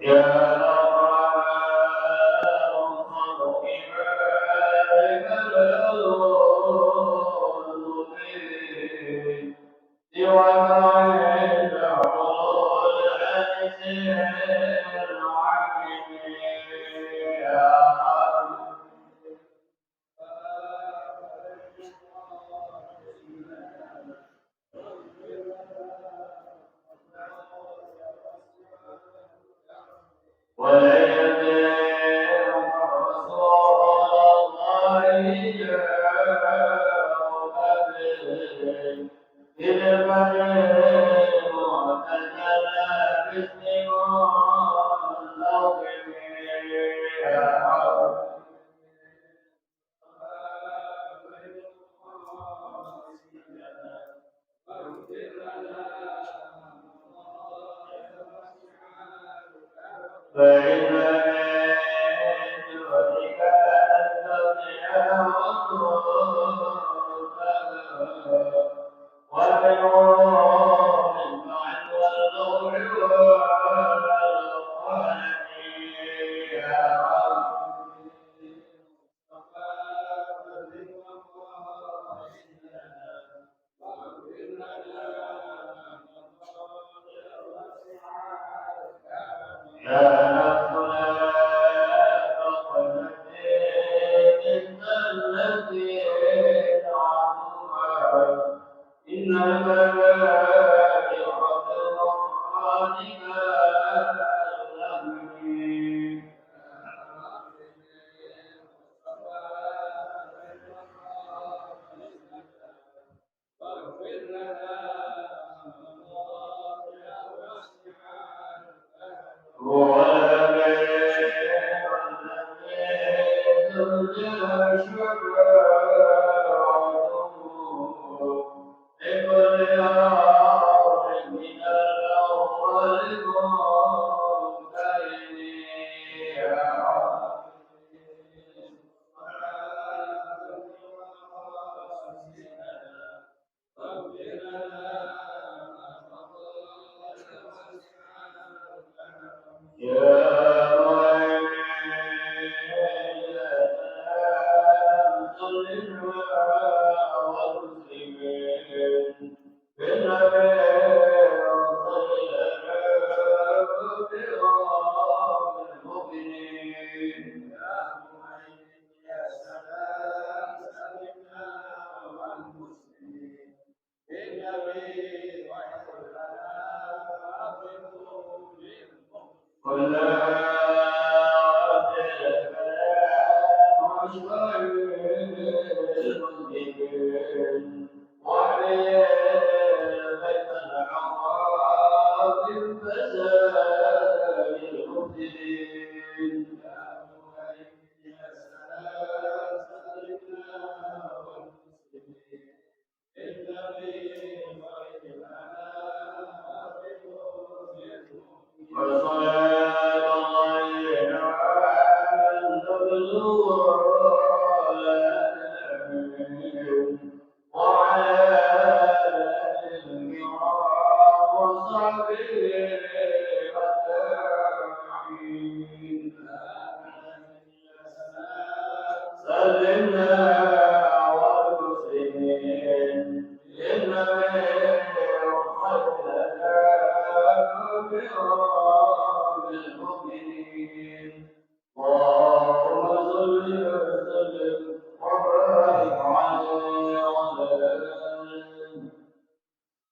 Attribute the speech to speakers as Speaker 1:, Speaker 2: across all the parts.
Speaker 1: يا أرحم عبادك المؤمنين سواك عند حضور الأنس العالمين يا وليدعو رسول الله جاء إذ بني معتزلا باسم فإن من دونك أن تطيع ومنهم البعد والضوء والقلم يا رب يا نفس لا تقنطي إن الذي عدوها إن الملائكة بمرادك الأمين هو الذي ترجى شفاعته لكل أمر من الأول منتهي يا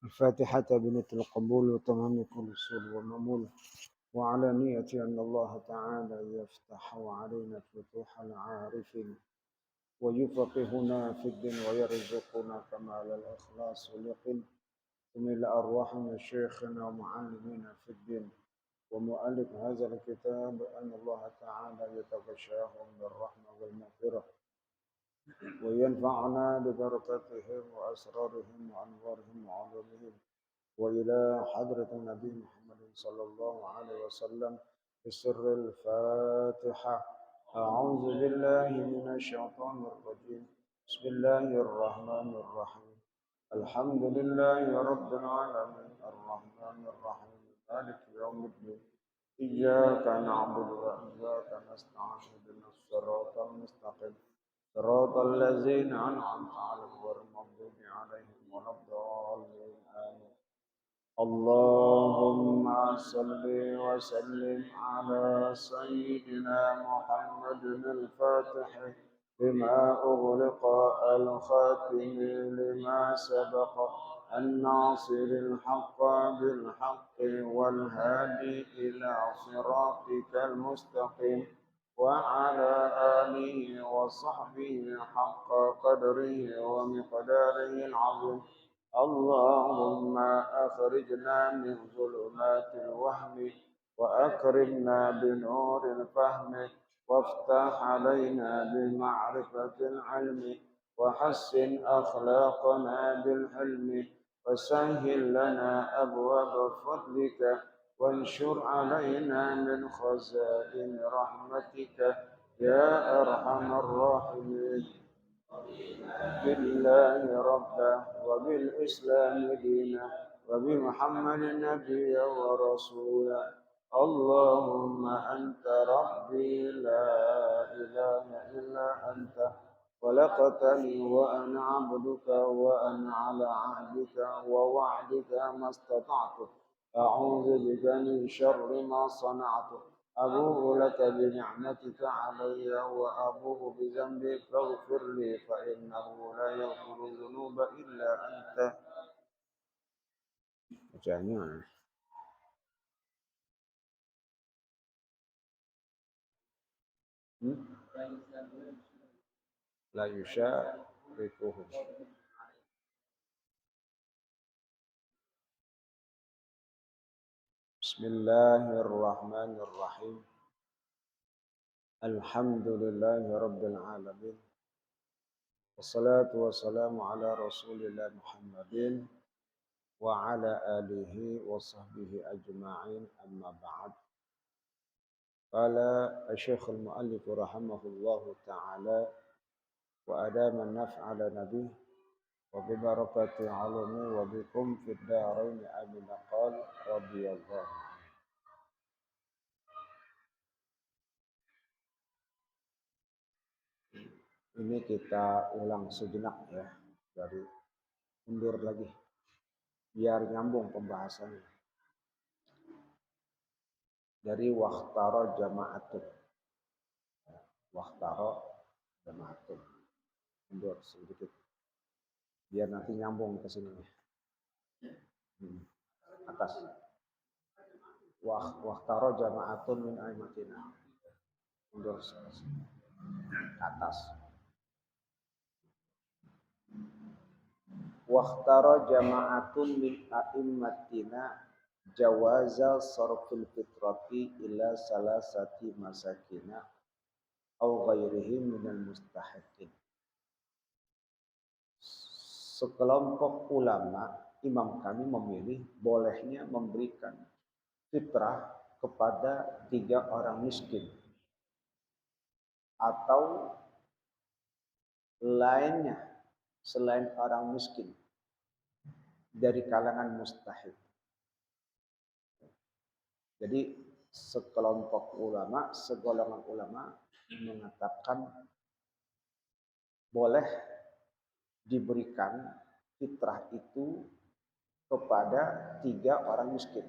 Speaker 2: الفاتحة بنية القبول وتمام كل سر وممول وعلى نية أن الله تعالى يفتح علينا فتوح العارفين ويفقهنا في الدين ويرزقنا كمال الإخلاص واليقين ثم إلى أرواحنا شيخنا ومعلمنا في الدين ومؤلف هذا الكتاب أن الله تعالى يتغشاهم بالرحمة والمغفرة وينفعنا ببركتهم وأسرارهم وأنوارهم وعلومهم وإلى حضرة النبي محمد صلى الله عليه وسلم بسر الفاتحة. أعوذ بالله من الشيطان الرجيم. بسم الله الرحمن الرحيم. الحمد لله رب العالمين الرحمن الرحيم مالك يوم الدين إياك نعبد وإياك نستعين اهدنا الصراط المستقيم صراط الذين أنعمت عليهم غير المغضوب عليهم ولا الضالين آمين اللهم صل وسلم على سيدنا محمد الفاتح لما أغلق الخاتم لما سبق الناصر الحق بالحق والهادي إلى صراطك المستقيم وعلى آله وصحبه حق قدره ومقداره العظيم اللهم أخرجنا من ظلمات الوهم وأكرمنا بنور الفهم وافتح علينا بمعرفة العلم وحسن أخلاقنا بالحلم وسهل لنا أبواب فضلك وانشر علينا من خزائن رحمتك يا أرحم الراحمين بالله ربا وبالإسلام دينا وبمحمد نبيا ورسولا اللهم أنت ربي لا إله إلا أنت خلقتني وأنا عبدك وأنا على عهدك ووعدك ما استطعت أعوذ بك من شر ما صنعت أبوء لك بنعمتك علي وأبوء بذنبي فاغفر لي فإنه لا يغفر الذنوب إلا أنت. Bacanya la yusyarikuhum. Bismillahirrahmanirrahim. Alhamdulillahi rabbil alamin. Wassalatu wassalamu ala Rasulillah Muhammadin wa ala alihi wa sahbihi ajma'in amma ba'd. Qala Asy-Syaikh al-Mu'allif rahimahullahu ta'ala wa adama naf'ala nabi wa bi barakati alumi wa bikum fid darain amin qal radhiyallahu. Ini kita ulang sejenak ya, dari mundur lagi biar nyambung pembahasannya. Dari waqtara jama'atun. Waqtara jama'atun. Mundur sedikit. Biar nanti nyambung ke sini. Atas. Waqtara jama'atun min aimatina. Mundur atas. Waqtara jama'atun min aimatina jawaza sarful fitrati ila salasati masakina au ghairihim minal mustahiqin. Sekelompok ulama, imam kami memilih bolehnya memberikan fitrah kepada 3 orang miskin atau lainnya selain orang miskin dari kalangan mustahik. Jadi segolongan ulama mengatakan boleh diberikan fitrah itu kepada 3 orang miskin.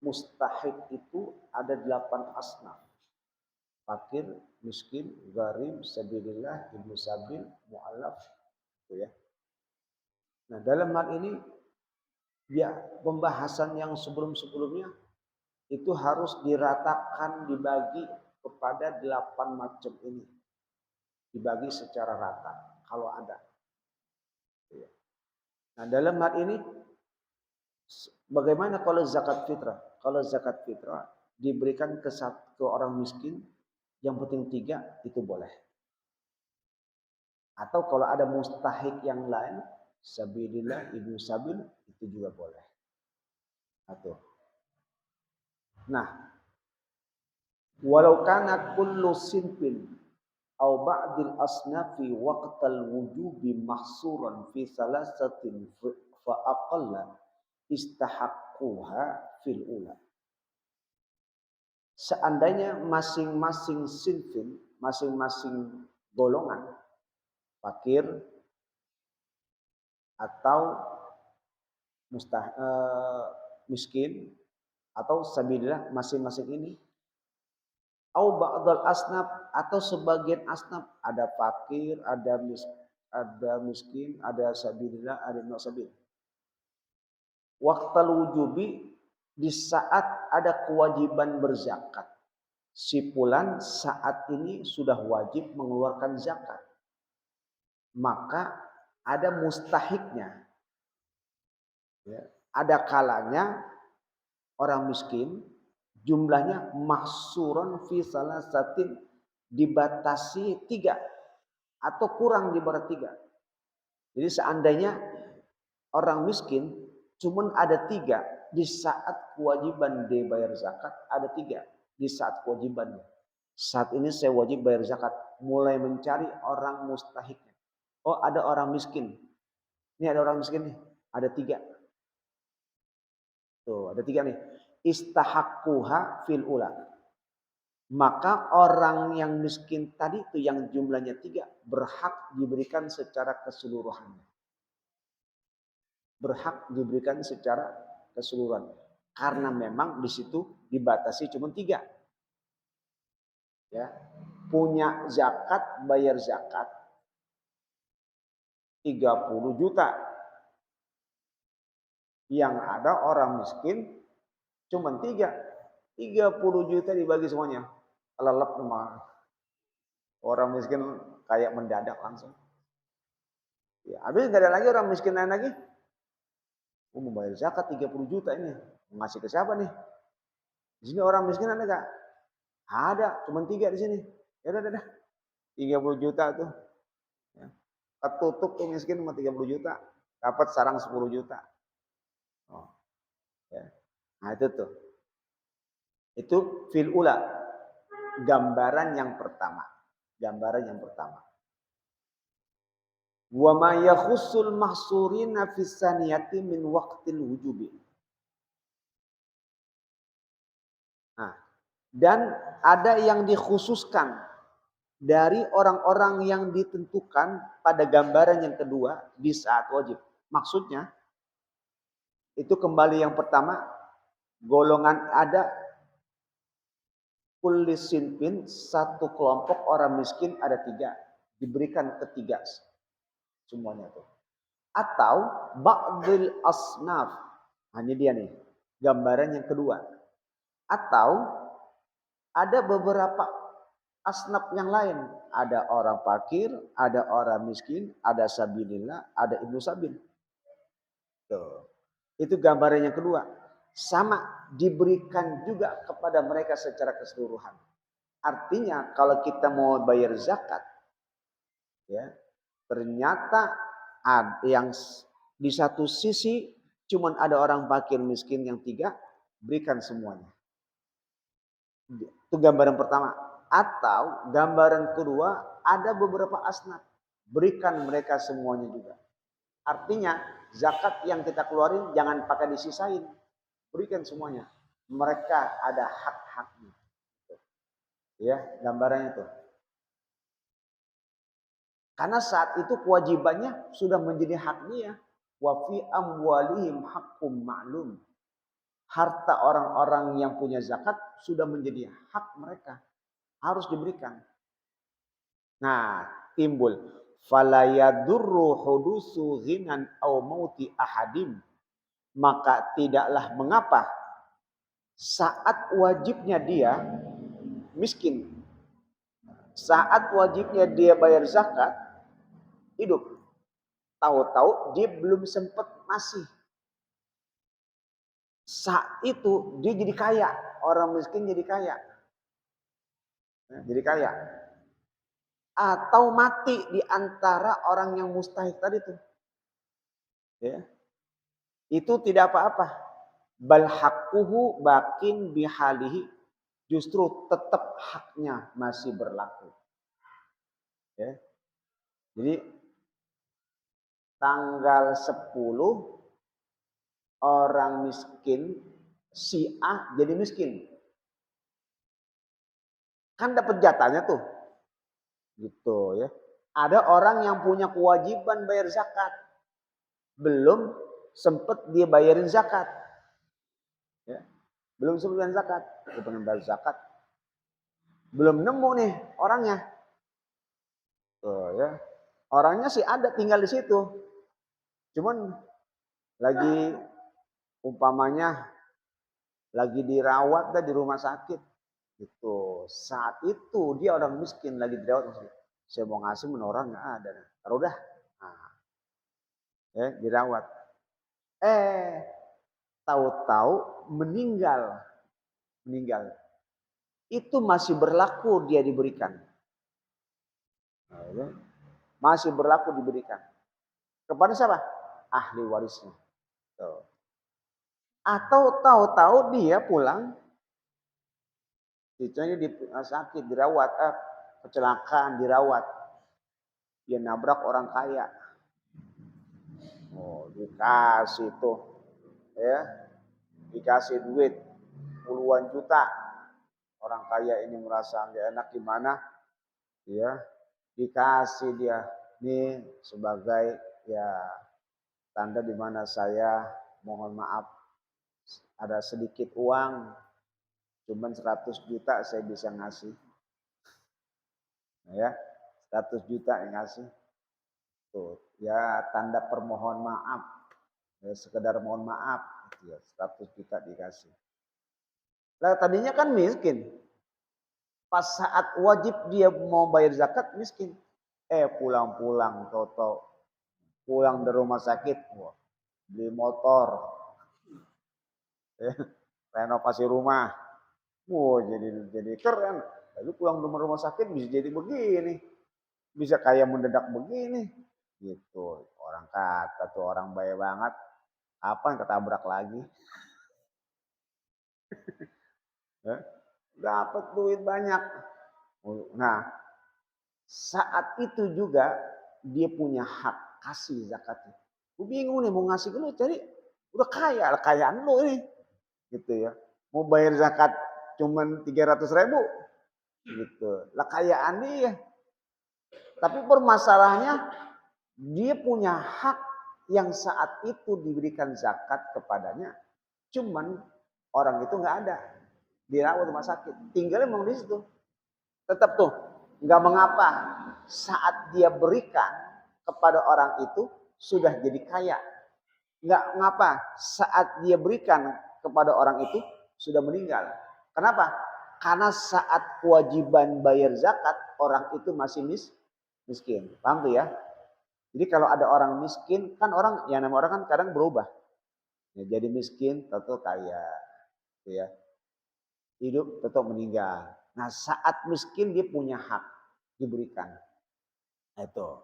Speaker 2: Mustahik itu ada 8 asnaf. Fakir, miskin, gharib, sabilillah, ibnu sabil, mu'allaf, gitu ya. Nah, dalam hal ini ya pembahasan yang sebelum-sebelumnya itu harus diratakan, dibagi kepada 8 macam ini. Dibagi secara rata kalau ada. Nah, dalam hal ini bagaimana kalau zakat fitrah? Kalau zakat fitrah diberikan ke orang miskin, yang penting 3 itu boleh. Atau kalau ada mustahik yang lain, sabilillah, ibnu sabil, itu juga boleh. Atau. Nah, walau kana kullu sinfin au ba'dil asnafi waqtal wujubi mahsuran fi salasatin fa aqalla istahaqquha fil ula. Seandainya masing-masing sinfin, masing-masing golongan, fakir atau miskin atau sabilillah, masing-masing ini au ba'dal asnaf, atau sebagian asnaf, ada fakir, ada miskin, ada sabilillah, ada ibnu sabil. Waqtal wujubi, di saat ada kewajiban berzakat. Si fulan saat ini sudah wajib mengeluarkan zakat. Maka ada mustahiknya. Ya. Ada kalanya orang miskin jumlahnya mahsuron fi salasatin, dibatasi 3 atau kurang di bawah 3. Jadi seandainya orang miskin cuman ada 3 di saat kewajiban dia bayar zakat, ada 3 di saat kewajibannya. Saat ini saya wajib bayar zakat, mulai mencari orang mustahiknya. Oh, ada orang miskin. Ini ada orang miskin nih, ada 3. Tuh, ada 3 nih. Istahaqquha fil ula. Maka orang yang miskin tadi itu yang jumlahnya 3 berhak diberikan secara keseluruhan. Berhak diberikan secara keseluruhan. Karena memang di situ dibatasi cuma 3. Ya. Punya zakat, bayar zakat 30 juta. Yang ada orang miskin cuma 3. 30 juta dibagi semuanya. Lelep sama orang miskin kayak mendadak langsung. Ya, habis nggak ada lagi orang miskin lain lagi. Mau bayar zakat 30 juta ini. Mau ngasih ke siapa nih? Di sini orang miskin ada nggak? Ada, cuma 3 di sini. Ya udah. 30 juta tuh. Ya. Ketutup tuh miskin cuma 30 juta. Dapat sarang 10 juta. Oh, ya. Nah itu tuh. Itu fil ula. Gambaran yang pertama. Gambaran yang pertama. Wa ma yakhussul mahsurina fis saniyati min waqtil wujubi. Nah, dan ada yang dikhususkan dari orang-orang yang ditentukan pada gambaran yang kedua di saat wajib. Maksudnya itu kembali yang pertama, golongan ada kulli sinfin, satu kelompok orang miskin ada 3, diberikan ke-3 semuanya tuh. Atau ba'dil asnaf. Nah, ini dia nih, gambaran yang kedua. Atau ada beberapa asnaf yang lain. Ada orang fakir, ada orang miskin, ada sabilillah, ada ibnu sabil. Tuh. Itu gambaran yang kedua. Sama diberikan juga kepada mereka secara keseluruhan. Artinya kalau kita mau bayar zakat, ya, ternyata yang di satu sisi cuman ada orang fakir miskin yang 3, berikan semuanya. Itu gambaran pertama. Atau gambaran kedua, ada beberapa asnaf, berikan mereka semuanya juga. Artinya zakat yang kita keluarin jangan pakai disisain, berikan semuanya. Mereka ada hak-haknya. Ya, gambarannya itu. Karena saat itu kewajibannya sudah menjadi hak dia. Wa fi amwalihim haqqum ma'lum. Harta orang-orang yang punya zakat sudah menjadi hak mereka. Harus diberikan. Nah, timbul fala yadurru hudusu ghinan aw mauti ahadim. Maka tidaklah mengapa saat wajibnya dia miskin, saat wajibnya dia bayar zakat, hidup, tahu-tahu dia belum sempat masih. Saat itu dia jadi kaya, orang miskin jadi kaya. Jadi kaya. Atau mati di antara orang yang mustahik tadi tuh. Ya. Itu tidak apa-apa. Bal haqquhu bakin bihalihi. Justru tetap haknya masih berlaku. Ya. Jadi tanggal 10 orang miskin si A jadi miskin. Kan dapat jatahnya tuh. Gitu ya. Ada orang yang punya kewajiban bayar zakat. Belum sempat dia bayarin zakat. Ya. Belum sempat bayar zakat. Dia pengen bayar zakat. Belum nemu nih orangnya. Tuh, ya. Orangnya sih ada tinggal di situ. Cuman lagi umpamanya lagi dirawat dah di rumah sakit. Gitu. Saat itu dia orang miskin lagi dirawat. Saya mau ngasih menurut nggak ada. Taruh dah. Nah, ya, dirawat. Tahu-tahu meninggal. Meninggal. Itu masih berlaku dia diberikan. Nah, ya. Masih berlaku diberikan. Kepada siapa? Ahli warisnya. Tuh. Atau tahu-tahu dia pulang, cucunya sakit, dirawat, kecelakaan, dirawat. Dia nabrak orang kaya. Oh, dikasih tuh, ya, dikasih duit puluhan juta. Orang kaya ini merasa nggak enak gimana, ya, dikasih dia nih sebagai ya tanda di mana saya mohon maaf ada sedikit uang, cuman 100 juta saya bisa ngasih, ya, 100 juta yang ngasih, tuh, ya tanda permohon maaf, ya, sekedar mohon maaf, ya, 100 juta dikasih. Lah tadinya kan miskin, pas saat wajib dia mau bayar zakat miskin, pulang-pulang toto, pulang dari rumah sakit, wah, beli motor, ya, renovasi rumah, wah jadi keren. Lalu pulang dari rumah sakit bisa jadi begini, bisa kayak mendadak begini, gitu. Orang kata tuh orang baik banget, apa yang ketabrak lagi, ya, dapat duit banyak. Nah, saat itu juga dia punya hak kasih zakatnya. Gue bingung nih mau ngasih ke lu, jadi udah kaya, kayaan lu ini, gitu ya. Mau bayar zakat cuman 300.000, gitu. Lah kayaan dia. Tapi permasalahannya dia punya hak yang saat itu diberikan zakat kepadanya. Cuman orang itu nggak ada, dirawat rumah sakit, tinggalnya memang di situ. Tetap tuh, nggak mengapa saat dia berikan kepada orang itu sudah jadi kaya. Nggak mengapa saat dia berikan kepada orang itu sudah meninggal. Kenapa? Karena saat kewajiban bayar zakat orang itu masih miskin. Paham tuh ya? Jadi kalau ada orang miskin, kan orang yang namanya orang kan kadang berubah. Ya, jadi miskin, tentu kaya, gitu ya. Hidup tetap meninggal. Nah, saat miskin dia punya hak diberikan. Itu.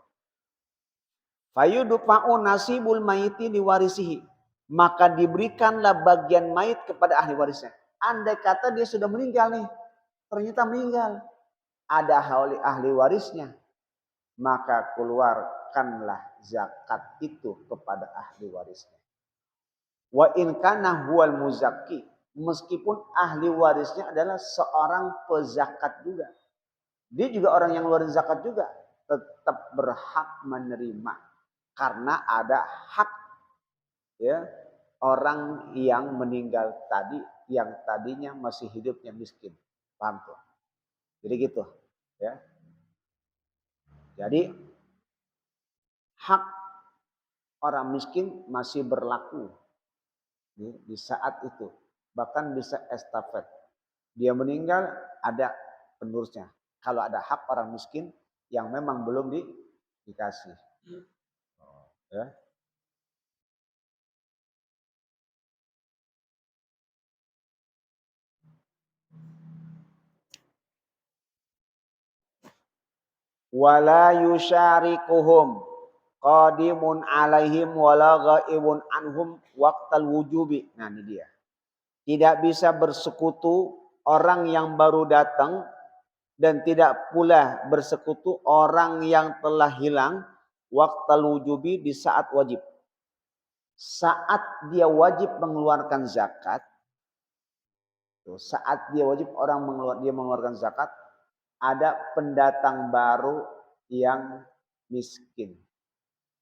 Speaker 2: Fayudfa'u nasibul mayiti diwarisihi. Maka diberikanlah bagian mayit kepada ahli warisnya. Andai kata dia sudah meninggal nih, ternyata meninggal. Ada ahli warisnya, maka keluarkanlah zakat itu kepada ahli warisnya. Wa in kana huwal muzakki, meskipun ahli warisnya adalah seorang pezakat juga. Dia juga orang yang ngeluarin zakat juga, tetap berhak menerima karena ada hak, ya, orang yang meninggal tadi yang tadinya masih hidupnya miskin. Paham tuh? Jadi gitu, ya. Jadi hak orang miskin masih berlaku di saat itu. Bahkan bisa estafet. Dia meninggal ada penerusnya. Kalau ada hak orang miskin yang memang belum dikasih. Ya. Wala yusyarikuhum qadimun alaihim wala ghaibun anhum waqtal wujubi. Nah ini dia. Tidak bisa bersekutu orang yang baru datang dan tidak pula bersekutu orang yang telah hilang waqtal wujubi di saat wajib. Saat dia wajib mengeluarkan zakat, saat dia wajib dia mengeluarkan zakat, ada pendatang baru yang miskin.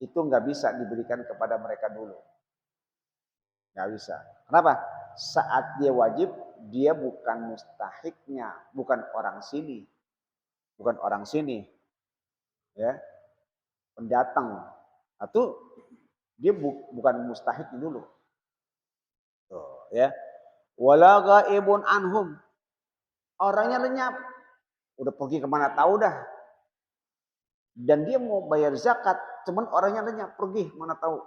Speaker 2: Itu nggak bisa diberikan kepada mereka dulu. Nggak bisa. Kenapa? Saat dia wajib, dia bukan mustahiknya, bukan orang sini. Bukan orang sini. Ya, pendatang. Atau dia bukan mustahik dulu. Tuh, ya. Wala ghaibun anhum. Orangnya lenyap. Udah pergi kemana tahu dah. Dan dia mau bayar zakat, cuman orangnya lenyap, pergi mana tahu.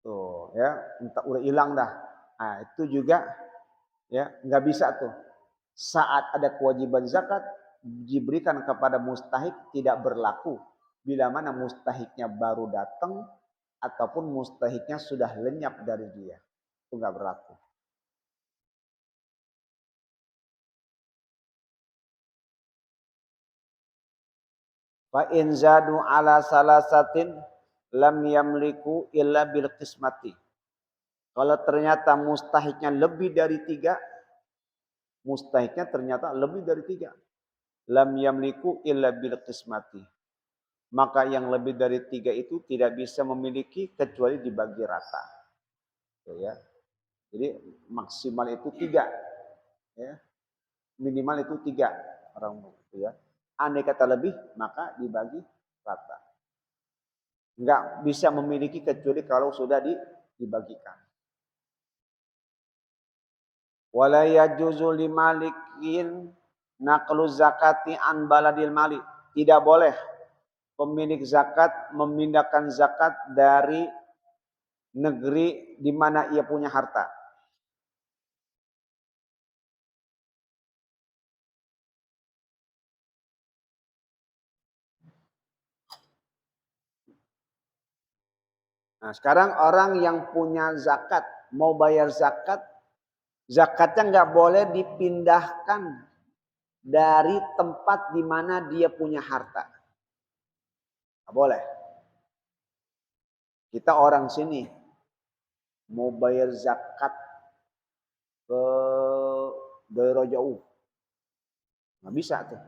Speaker 2: Tuh, ya, entah udah hilang dah. Nah, itu juga ya nggak bisa tuh. Saat ada kewajiban zakat diberikan kepada mustahik tidak berlaku bila mana mustahiknya baru datang ataupun mustahiknya sudah lenyap dari dia. Itu nggak berlaku. Fa in zadu ala salasatin lam yamliku illa bil qismati. Kalau ternyata mustahiknya lebih dari 3, mustahiknya ternyata lebih dari 3. Lam yamliku illa bil qismati. Maka yang lebih dari 3 itu tidak bisa memiliki kecuali dibagi rata. Ya. Jadi maksimal itu 3. Ya. Minimal itu 3 orang itu ya. Andai kata lebih maka dibagi rata. Enggak bisa memiliki kecuali kalau sudah dibagikan. Wala yajuzu limalikin naqlu zakati an baladil mali. Tidak boleh pemilik zakat memindahkan zakat dari negeri di mana ia punya harta. Nah, sekarang orang yang punya zakat mau bayar zakat, zakatnya nggak boleh dipindahkan dari tempat di mana dia punya harta. Nggak boleh. Kita orang sini mau bayar zakat ke daerah jauh, nggak bisa tuh.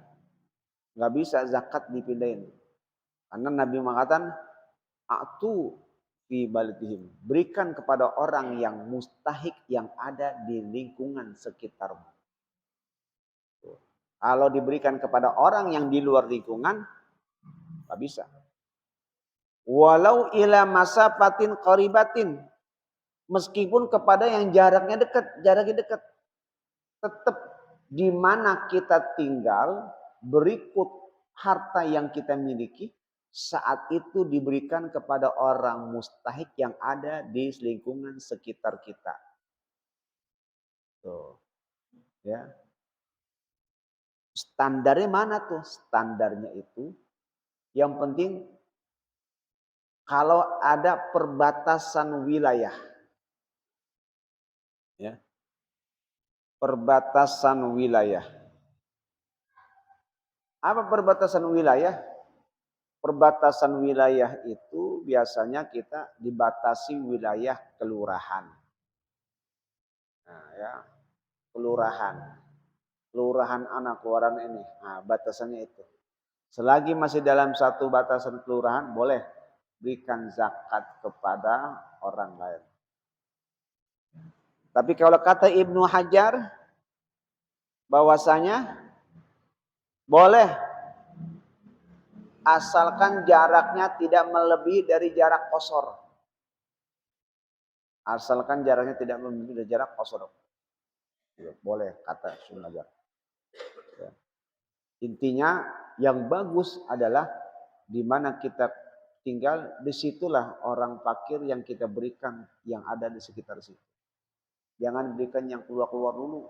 Speaker 2: Nggak bisa zakat dipindahin. Karena Nabi mengatakan, "A'tu fi baladihim." Berikan kepada orang yang mustahik yang ada di lingkungan sekitarmu. Kalau diberikan kepada orang yang di luar lingkungan, nggak bisa. Walau ila masafatin qaribatin. Meskipun kepada yang jaraknya dekat. Tetap di mana kita tinggal, berikut harta yang kita miliki, saat itu diberikan kepada orang mustahik yang ada di lingkungan sekitar kita. Tuh, ya. Standarnya mana tuh? Standarnya itu yang penting kalau ada perbatasan wilayah. Ya. Perbatasan wilayah. Apa perbatasan wilayah? Perbatasan wilayah itu biasanya kita dibatasi wilayah kelurahan. Nah, ya, kelurahan. Kelurahan anak keluaran ini. Nah, batasannya itu. Selagi masih dalam satu batasan kelurahan, boleh berikan zakat kepada orang lain. Tapi kalau kata Ibnu Hajar, bahwasanya boleh asalkan jaraknya tidak melebihi dari jarak qasar. Asalkan jaraknya tidak melebihi dari jarak qasar. Boleh kata Ibnu Hajar. Ya. Intinya yang bagus adalah di mana kita tinggal, disitulah orang fakir yang kita berikan yang ada di sekitar situ. Jangan berikan yang keluar-keluar dulu.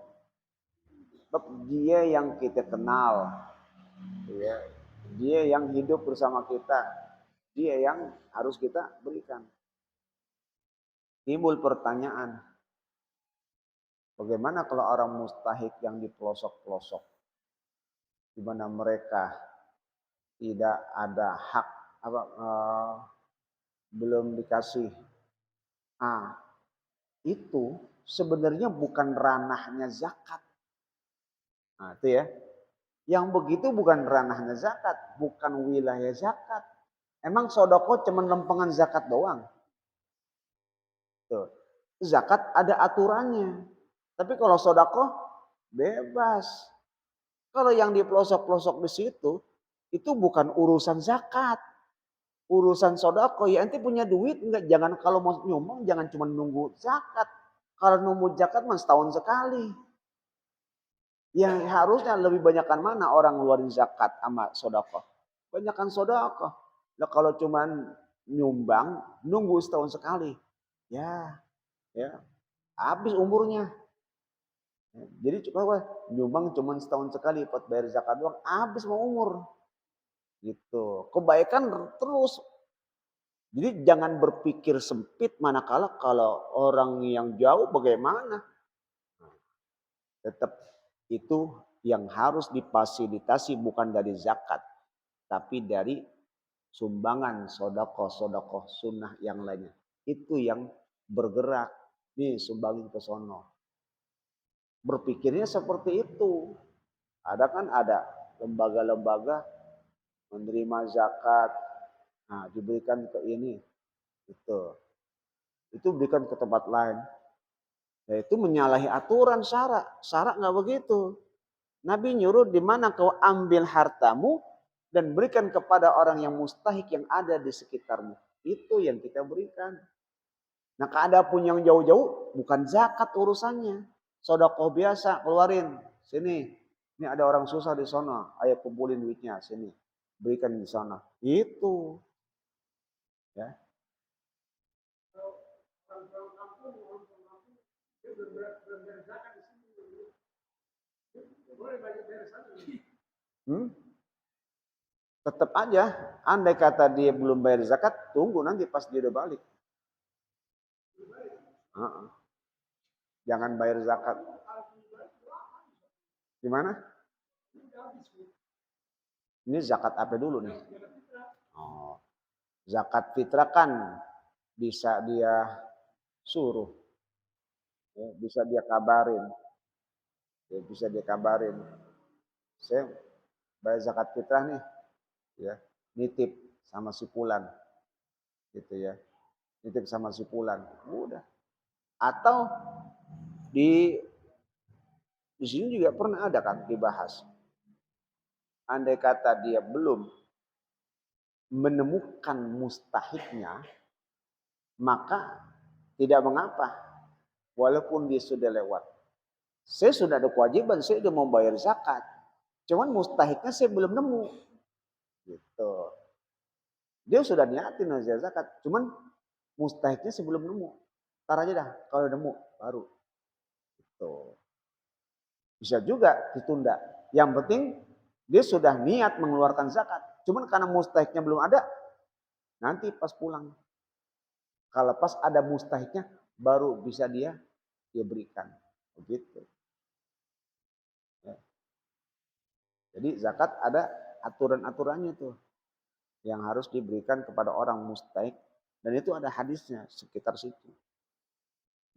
Speaker 2: Sebab dia yang kita kenal, ya. Dia yang hidup bersama kita, dia yang harus kita berikan. Timbul pertanyaan, bagaimana kalau orang mustahik yang di pelosok-pelosok, di mana mereka tidak ada hak, belum dikasih. Ah, itu sebenarnya bukan ranahnya zakat. Nah, itu ya. Yang begitu bukan ranahnya zakat, bukan wilayah zakat. Emang sodako cuma lempengan zakat doang. Tuh. Zakat ada aturannya. Tapi kalau sodako bebas. Kalau yang di pelosok-pelosok di situ, itu bukan urusan zakat. Urusan sodako, ya ente punya duit enggak? Jangan kalau mau nyumbang jangan cuma nunggu zakat. Kalau nunggu zakat mah setahun sekali. Yang harusnya lebih banyakkan mana orang ngeluarin zakat sama sodako? Banyakkan sodako. Nah kalau cuman nyumbang nunggu setahun sekali, ya, ya habis umurnya. Jadi kalau nyumbang cuma setahun sekali buat bayar zakat doang, habis mau umur. Gitu. Kebaikan terus. Jadi jangan berpikir sempit manakala kalau orang yang jauh bagaimana. Tetap itu yang harus difasilitasi bukan dari zakat, tapi dari sumbangan sodako sunnah yang lainnya. Itu yang bergerak, nih sumbangin ke sono. Berpikirnya seperti itu. Ada lembaga-lembaga menerima zakat, nah diberikan ke ini, itu berikan ke tempat lain. Yaitu menyalahi aturan syarak. Syarak nggak begitu. Nabi nyuruh di mana kau ambil hartamu dan berikan kepada orang yang mustahik yang ada di sekitarmu. Itu yang kita berikan. Nah, adapun yang jauh-jauh bukan zakat urusannya. Sedekah biasa keluarin. Sini. Ini ada orang susah di sana. Ayo kumpulin duitnya sini. Berikan di sana. Itu. Ya. Hmm? Tetap aja, andai kata dia belum bayar zakat, tunggu nanti pas dia udah balik. Jangan bayar zakat. Gimana? Ini zakat apa dulu nih? Oh, zakat fitrah kan bisa dia suruh, ya, bisa dia kabarin, ya, bisa dia kabarin. Saya bayar zakat fitrah nih, ya, nitip sama si Fulan, gitu ya, nitip sama si Fulan, udah. Atau di sini juga pernah ada kan dibahas. Andai kata dia belum menemukan mustahiknya, maka tidak mengapa. Walaupun dia sudah lewat. Saya sudah ada kewajiban, saya sudah mau bayar zakat. Cuman mustahiknya saya belum nemu. Gitu. Dia sudah niatin bayar zakat. Cuman mustahiknya saya belum nemu. Ntar aja dah, kalau nemu baru. Gitu. Bisa juga ditunda. Yang penting dia sudah niat mengeluarkan zakat. Cuman karena mustahiknya belum ada, nanti pas pulang. Kalau pas ada mustahiknya, baru bisa dia berikan. Begitu. Ya. Jadi zakat ada aturan-aturannya tuh yang harus diberikan kepada orang mustahik dan itu ada hadisnya sekitar situ.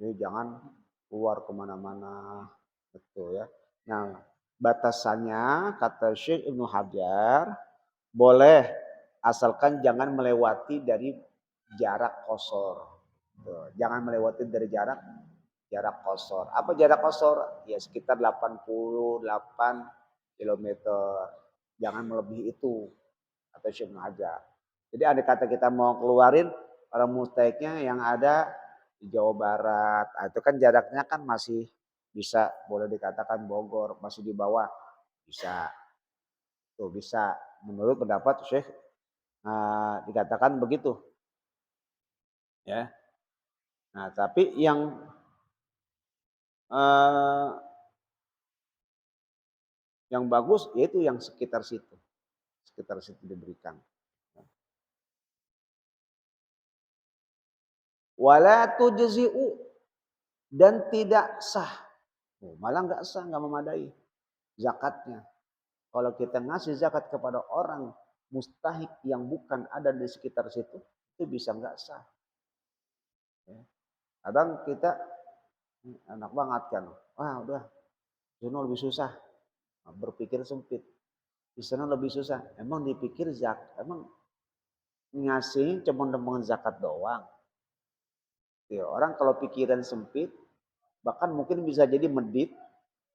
Speaker 2: Jadi jangan keluar kemana-mana, betul ya. Nah batasannya kata Syekh Ibnu Hajar boleh asalkan jangan melewati dari jarak qasar. Jangan melewati dari jarak qasar. Apa jarak qasar? Ya sekitar 88 kilometer. Jangan melebihi itu atau Syekh Hajar. Jadi ada kata kita mau keluarin orang mustahiknya yang ada di Jawa Barat. Nah, itu kan jaraknya kan masih bisa boleh dikatakan Bogor, masih di bawah bisa. Tuh bisa menurut pendapat Syekh dikatakan begitu. Ya. Nah, tapi eh, yang bagus yaitu yang sekitar situ. Sekitar situ diberikan. Wala tujzi'u dan tidak sah. Malah nggak sah, nggak memadai zakatnya. Kalau kita ngasih zakat kepada orang mustahik yang bukan ada di sekitar situ, itu bisa nggak sah. Ya. Kadang kita enak banget kan, wah udah, Juno lebih susah, berpikir sempit. Di sana lebih susah. Emang dipikir emang ngasih cuma dengan zakat doang. Ya, orang kalau pikiran sempit, bahkan mungkin bisa jadi medit,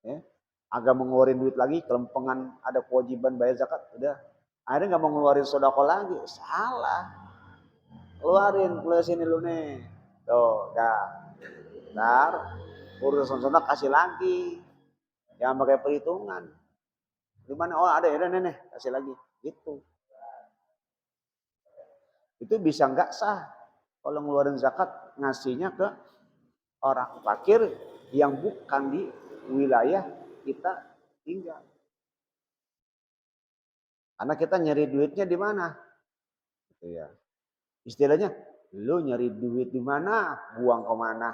Speaker 2: ya, agak mengeluarin duit lagi, kelempengan ada kewajiban bayar zakat, udah. Akhirnya nggak mau ngeluarin sodako lagi, salah. Keluarin, plus ini lu nih. Tuh, dah. Ntar, urusan sodako kasih lagi. Jangan pakai perhitungan. Di mana? Oh ada ya, nih, kasih lagi. Gitu. Itu bisa nggak sah kalau ngeluarin zakat ngasihnya ke orang fakir yang bukan di wilayah kita tinggal. Karena kita nyari duitnya di mana? Gitu ya. Istilahnya, lu nyari duit di mana, buang ke mana.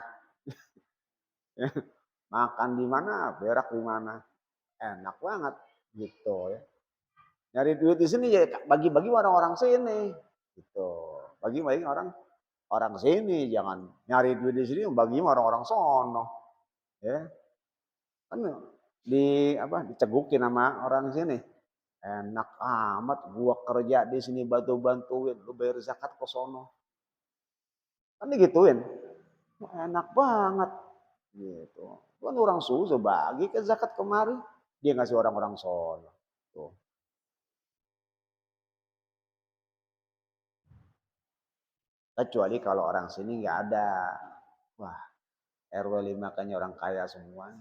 Speaker 2: Makan di mana, berak di mana. Enak banget gitu ya. Nyari duit di sini ya bagi-bagi orang-orang sini. Gitu. Bagi-bagi orang sini, jangan nyari duit di sini bagi orang-orang sono. Ya. Kan dicegukin sama orang sini. Enak amat gua kerja di sini bantu-bantuin, lu bayar zakat ke sono. Kan digituin. Enak banget gitu. Kan orang susah bagi ke zakat kemari, dia ngasih orang-orang sono. Tuh. Kecuali kalau orang sini nggak ada. Wah, RW 5 kayaknya orang kaya semua.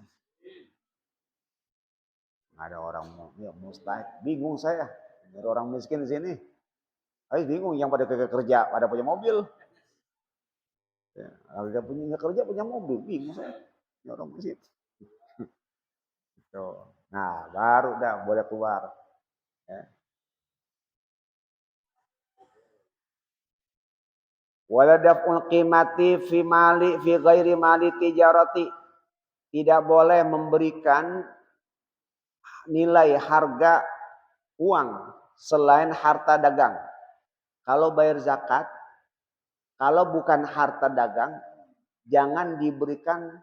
Speaker 2: Nggak ada orang ya mustahil. Bingung saya. Ada orang miskin di sini. Ayo bingung yang pada kerja, pada punya mobil. Ya, kalau punya kerja punya mobil, bingung saya. Ya orang miskin. Tuh. Nah, baru dah boleh keluar. Ya. Wala daf'ul qimati fi ghairi mali tijarati. Tidak boleh memberikan nilai harga uang selain harta dagang. Kalau bayar zakat, kalau bukan harta dagang, jangan diberikan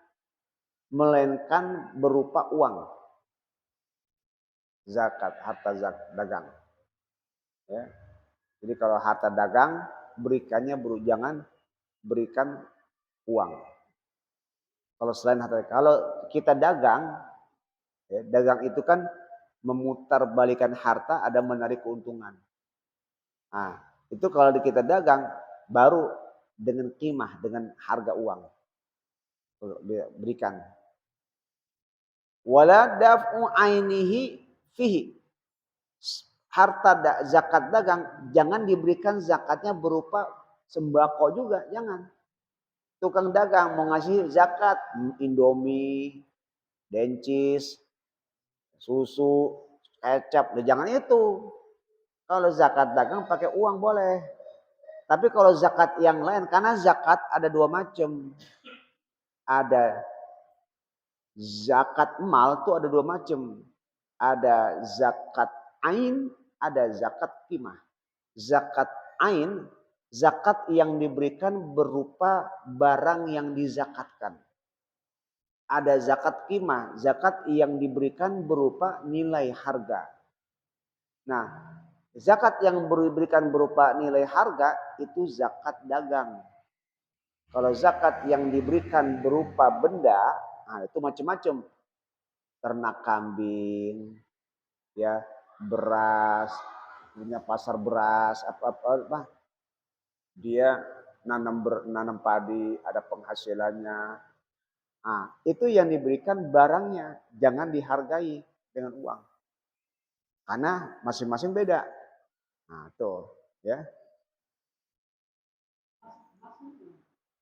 Speaker 2: melainkan berupa uang. Zakat, harta dagang. Ya. Jadi kalau harta dagang, berikannya jangan berikan uang. Kalau selain harta, kalau kita dagang, ya, dagang itu kan memutarbalikan harta, ada menarik keuntungan. Nah, itu kalau kita dagang, baru dengan qimah, dengan harga uang. Berikan. Wala daf'u ainihi fihi. Harta zakat dagang, jangan diberikan zakatnya berupa sembako juga, jangan. Tukang dagang mau ngasih zakat, Indomie, dencis, susu, kecap, jangan itu. Kalau zakat dagang pakai uang boleh. Tapi kalau zakat yang lain, karena zakat ada dua macam. Ada zakat mal tuh ada dua macam. Ada zakat ain, ada zakat qimah. Zakat ain, zakat yang diberikan berupa barang yang dizakatkan. Ada zakat qimah, zakat yang diberikan berupa nilai harga. Nah, zakat yang diberikan berupa nilai harga itu zakat dagang. Kalau zakat yang diberikan berupa benda, nah itu macam-macam. Ternak kambing, ya, beras, punya pasar beras, apa. Dia nanam padi, ada penghasilannya. Nah, itu yang diberikan barangnya, jangan dihargai dengan uang. Karena masing-masing beda. Nah, tuh, ya.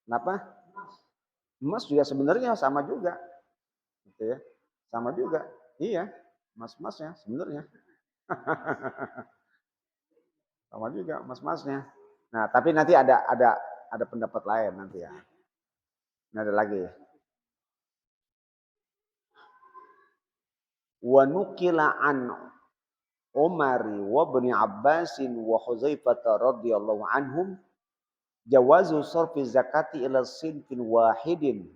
Speaker 2: Kenapa? Emas juga sebenarnya sama juga. Gitu ya. Sama juga. Iya, emas-emasnya sebenarnya. Sama juga emas-emasnya. Nah, tapi nanti ada pendapat lain nanti ya. Ini ada lagi. Wa nukila an Umari wa ibn Abbasin wa Huzaifah radhiyallahu anhum jawazu sarfi zakati ila sinfin wahidin.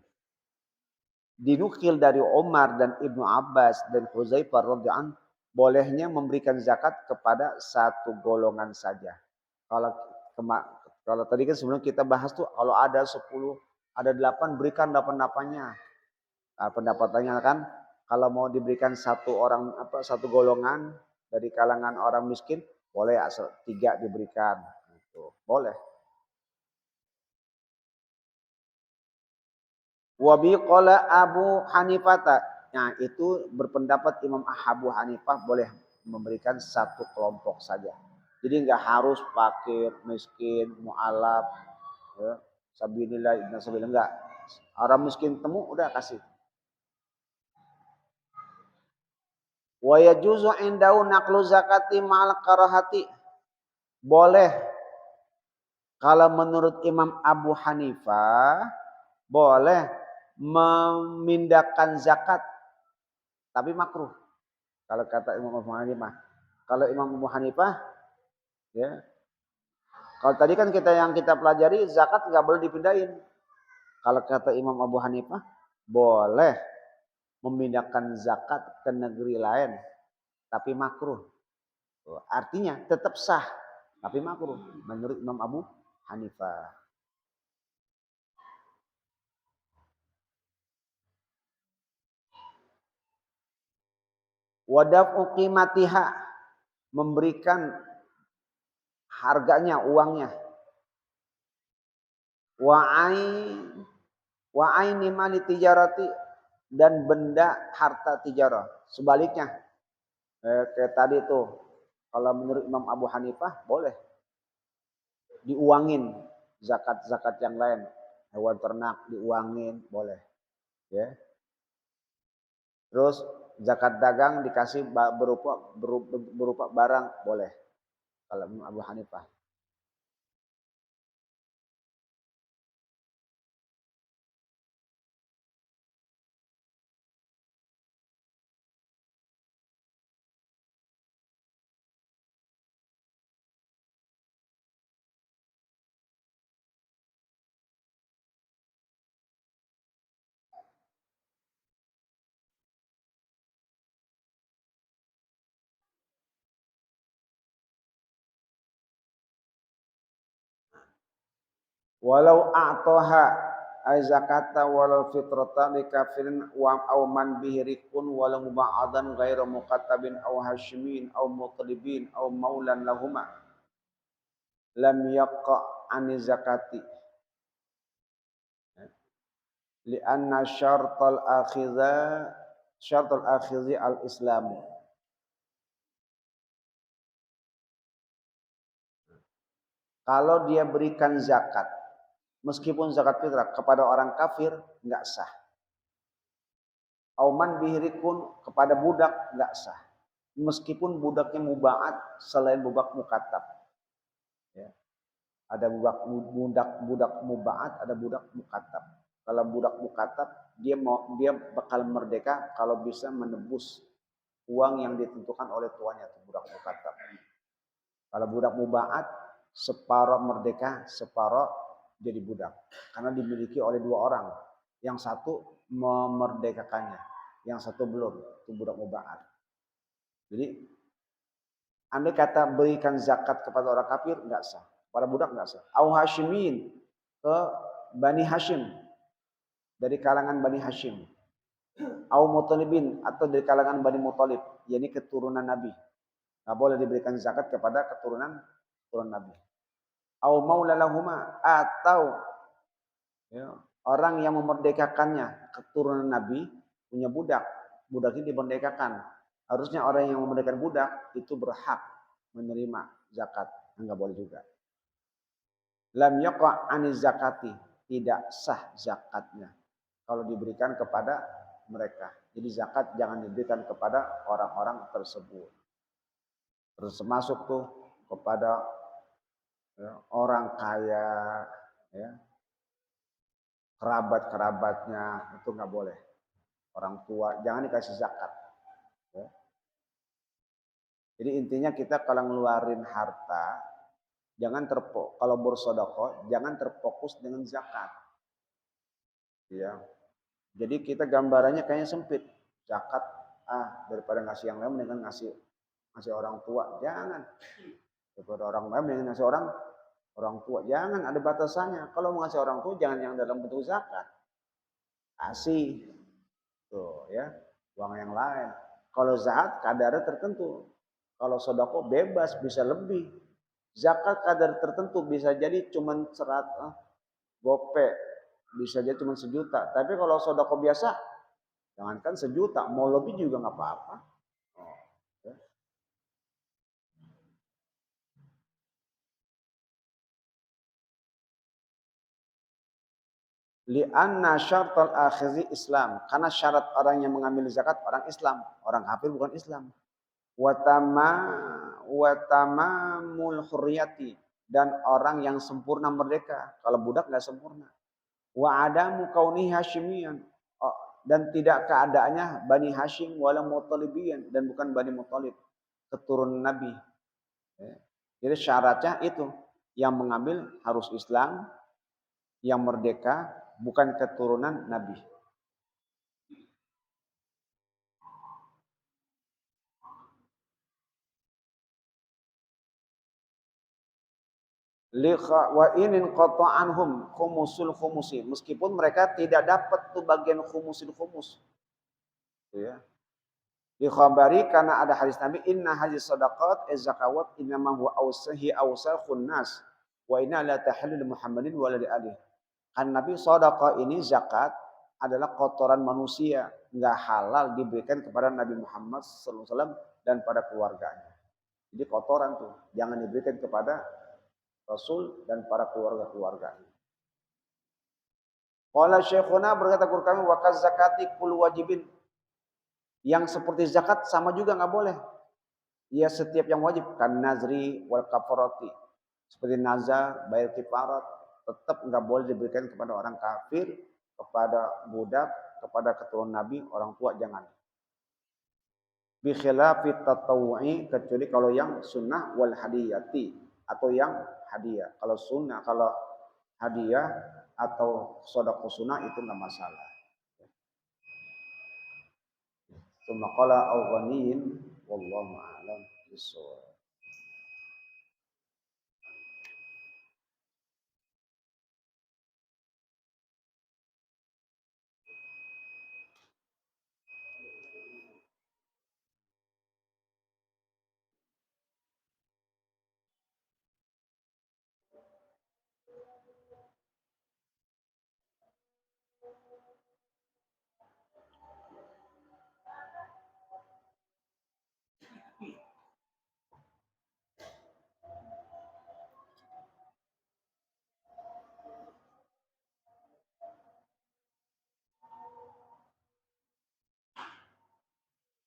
Speaker 2: Dinukil dari Umar dan Ibnu Abbas dan Huzaifah radhiyallahu anhu bolehnya memberikan zakat kepada satu golongan saja. Kalau kalau tadi kan sebelum kita bahas tuh kalau ada 10, ada 8 berikan 8-8-nya. Nah, pendapatannya kan kalau mau diberikan satu orang satu golongan dari kalangan orang miskin boleh asal 3 diberikan. Gitu. Boleh. Wabi qala Abu Hanifah. Nah, itu berpendapat Imam Abu Hanifah boleh memberikan satu kelompok saja. Jadi nggak harus fakir, miskin, mu'alaf, ya, sabilillah, ibn sabilillah, enggak. Orang miskin temu udah kasih. Wa yajuzu indau naqlu zakati ma'al karahati. Boleh kalau menurut Imam Abu Hanifah boleh memindahkan zakat tapi makruh. Kalau kata Imam Abu Hanifah. Kalau Imam Abu Hanifah ya. Kalau tadi kan kita pelajari zakat nggak boleh dipindahin. Kalau kata Imam Abu Hanifah boleh memindahkan zakat ke negeri lain tapi makruh. Artinya tetap sah tapi makruh menurut Imam Abu Hanifah. Wadaf qimatiha memberikan harganya, uangnya. Wa aini mali tijarati dan benda harta tijarah. Sebaliknya kayak tadi tuh kalau menurut Imam Abu Hanifah boleh diuangin zakat-zakat yang lain. Hewan ternak diuangin boleh. Ya. Terus zakat dagang dikasih berupa barang boleh. Kalau Imam Abu Hanifah. Walau a'toha ay zakata walau fitrata li kafirin wa aw man bihi rikun walau muba'adan ghairu muqattabin aw hashimin aw mutalibin aw maulan lahuma lam yaqa ani zakati li anna syartal akhizi al islam. Kalau dia berikan zakat meskipun zakat fitrah kepada orang kafir enggak sah. Auman bihirikun kepada budak enggak sah. Meskipun budaknya muba'at selain budak mukatab. Ya. Ada budak muba'at, ada budak mukatab. Kalau budak mukatab dia bakal merdeka kalau bisa menebus uang yang ditentukan oleh tuannya itu budak mukatab. Kalau budak muba'at separuh merdeka, separuh jadi budak. Karena dimiliki oleh 2 orang. Yang satu memerdekakannya, yang satu belum, itu budak muba'at. Jadi andai kata berikan zakat kepada orang kafir enggak sah, pada budak enggak sah. Au Hashimin ke Bani Hashim dari kalangan Bani Hashim. Au Mutalibin atau dari kalangan Bani Mutalib, yakni keturunan Nabi. Enggak boleh diberikan zakat kepada keturunan Nabi. Au maulalahuma atau ya, orang yang memerdekakannya keturunan Nabi punya budak, budaknya dimerdekakan. Harusnya orang yang memerdekakan budak itu berhak menerima zakat, enggak boleh juga. Lam yaqa ani zakati, tidak sah zakatnya kalau diberikan kepada mereka. Jadi zakat jangan diberikan kepada orang-orang tersebut. Termasuk tuh kepada ya, orang kaya, ya, kerabat-kerabatnya itu nggak boleh. Orang tua jangan dikasih zakat. Ya. Jadi intinya kita kalau ngeluarin harta, kalau bersedekah jangan terfokus dengan zakat. Ya. Jadi kita gambarannya kayaknya sempit. Zakat daripada ngasih yang lain dengan ngasih orang tua, jangan. Daripada orang lain dengan ngasih orang tua, jangan, ada batasannya. Kalau mau ngasih orang tua jangan yang dalam bentuk zakat. Kasih tuh ya, uang yang lain. Kalau zakat kadarnya tertentu. Kalau sodako bebas bisa lebih. Zakat kadar tertentu bisa jadi cuma 100 gope, bisa jadi cuma 1 juta. Tapi kalau sodako biasa, jangankan 1 juta, mau lebih juga nggak apa-apa. Oh, ya. Li'anna syartal akhizi Islam. Karena syarat orang yang mengambil zakat orang Islam. Orang kafir bukan Islam. Watamamul hurriyati. Dan orang yang sempurna merdeka. Kalau budak nggak sempurna. Wa adamu kauni hashimiyan. Dan tidak keadaannya Bani Hashim wala Muttalibiyan. Dan bukan Bani Muttalib. Keturunan Nabi. Jadi syaratnya itu. Yang mengambil harus Islam. Yang merdeka. Bukan keturunan Nabi. Wa inin qata'anhum khumusul khumusi. Meskipun mereka tidak dapat tuh bagian khumusul khumus. Ya. Di khabari karena ada hadis Nabi inna hadis sadaqat zakawat innama huwa awsahi awsakhun nas wa inna la tahallul Muhammadin wa li alihi. Kan Nabi sedekah ini zakat adalah kotoran manusia, enggak halal diberikan kepada Nabi Muhammad sallallahu alaihi wasallam dan pada keluarganya. Jadi kotoran tuh jangan diberikan kepada Rasul dan para keluarga-keluarganya. Qala syekhuna berkata guru kami wa zakati kul wajibin. Yang seperti zakat sama juga enggak boleh. Ya setiap yang wajib kan nazri wal kafarati. Seperti nazar, bayar kifarat tetap enggak boleh diberikan kepada orang kafir, kepada budak, kepada keturunan Nabi, orang tua jangan. Bi khilafi tatawu'i kecuali kalau yang sunnah wal hadiyati atau yang hadiah. Kalau sunnah, kalau hadiah atau sedekah sunnah itu enggak masalah. Tsumma qala al-ghaniyin wallahu a'lam bissawab.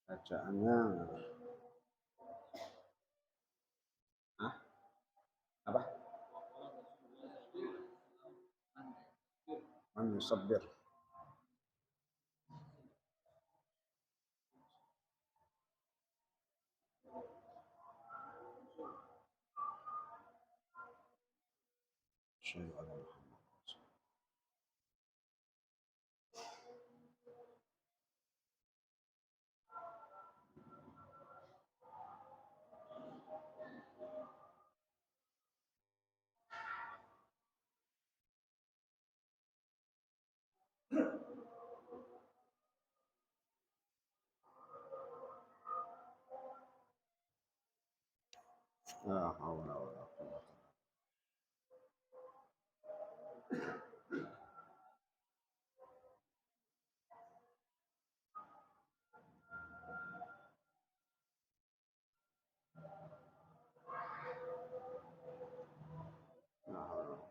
Speaker 2: Bacaannya apa? Man yusabbir. La haula wala quwwata. La haula.